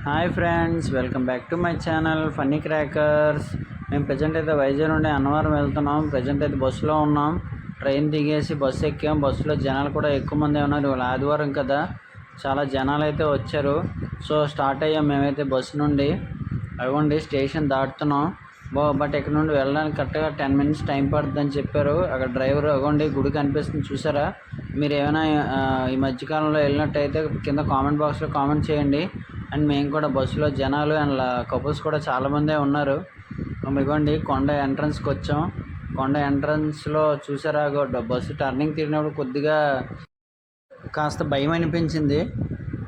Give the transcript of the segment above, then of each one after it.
Hi friends, welcome back to my channel funny crackers. మేము present అయితే వైజాగ్ నుండి అన్నవరం వెళ్తున్నాం. ప్రజెంట్ అయితే బస్సులో ఉన్నాం. ట్రైన్ దిగేసి బస్సు ఎక్కాం. బస్సులో జనాలు కూడా ఎక్కువ మంది ఉన్నారు. ఇవాళ ఆదివారం కదా, చాలా జనాలు అయితే వచ్చారు. సో స్టార్ట్ అయ్యాం మేమైతే బస్సు నుండి. అవ్వండి స్టేషన్ దాటుతున్నాం. బట్ ఇక్కడ నుండి వెళ్ళడానికి కరెక్ట్గా 10 minutes టైం పడుతుందని చెప్పారు. అక్కడ డ్రైవర్ అవ్వండి గుడి కనిపిస్తుంది చూసారా. మీరు ఏమైనా ఈ మధ్యకాలంలో వెళ్ళినట్టయితే కింద కామెంట్ బాక్స్లో కామెంట్ చేయండి. అండ్ మేము కూడా బస్సులో జనాలు అండ్ కపుల్స్ కూడా చాలామందే ఉన్నారు. ఇదిగోండి కొండ ఎంట్రన్స్కి వచ్చాం. కొండ ఎంట్రన్స్లో చూసారా, బస్సు టర్నింగ్ తిరిగినప్పుడు కొద్దిగా కాస్త భయం అనిపించింది,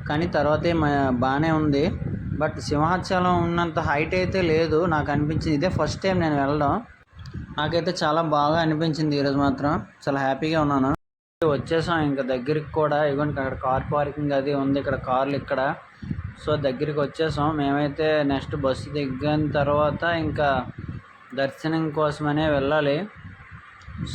కానీ తర్వాతే బాగానే ఉంది. బట్ సింహాచలం ఉన్నంత హైట్ అయితే లేదు నాకు అనిపించింది. ఇదే ఫస్ట్ టైం నేను వెళ్ళడం. నాకైతే చాలా బాగా అనిపించింది ఈరోజు మాత్రం. చాలా హ్యాపీగా ఉన్నాను. వచ్చేసాం ఇంకా దగ్గరికి కూడా. ఇవ్వండి అక్కడ కార్ పార్కింగ్ అది ఉంది, ఇక్కడ కార్లు ఇక్కడ. సో దగ్గరికి వచ్చేసాం మేమైతే. నెక్స్ట్ బస్సు దిగిన తర్వాత ఇంకా దర్శనం కోసమనే వెళ్ళాలి.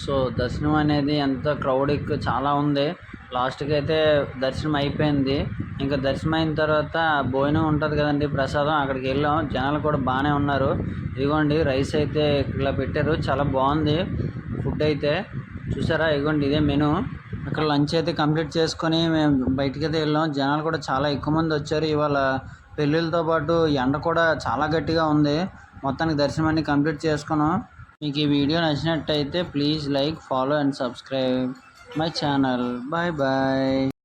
సో దర్శనం అనేది ఎంత క్రౌడ్ చాలా ఉంది. లాస్ట్కి అయితే దర్శనం అయిపోయింది. ఇంకా దర్శనం అయిన తర్వాత భోజనం ఉంటుంది కదండి, ప్రసాదం, అక్కడికి వెళ్ళాం. జనాలు కూడా బాగానే ఉన్నారు. ఇదిగోండి రైస్ అయితే ఇలా పెట్టారు, చాలా బాగుంది ఫుడ్ అయితే. చూసారా, ఇదిగోండి ఇదే మెను. అక్కడ లంచ్ అయితే కంప్లీట్ చేసుకొని మేము బయటికి అయితే వెళ్ళాం. జనాలు కూడా చాలా ఎక్కువ మంది వచ్చారు. ఇవాళ పెళ్ళిళ్ళతో పాటు ఎండ కూడా చాలా గట్టిగా ఉంది. మొత్తానికి దర్శనం అన్ని కంప్లీట్ చేసుకున్నాం. మీకు ఈ వీడియో నచ్చినట్టయితే please like, follow and subscribe my channel. Bye bye.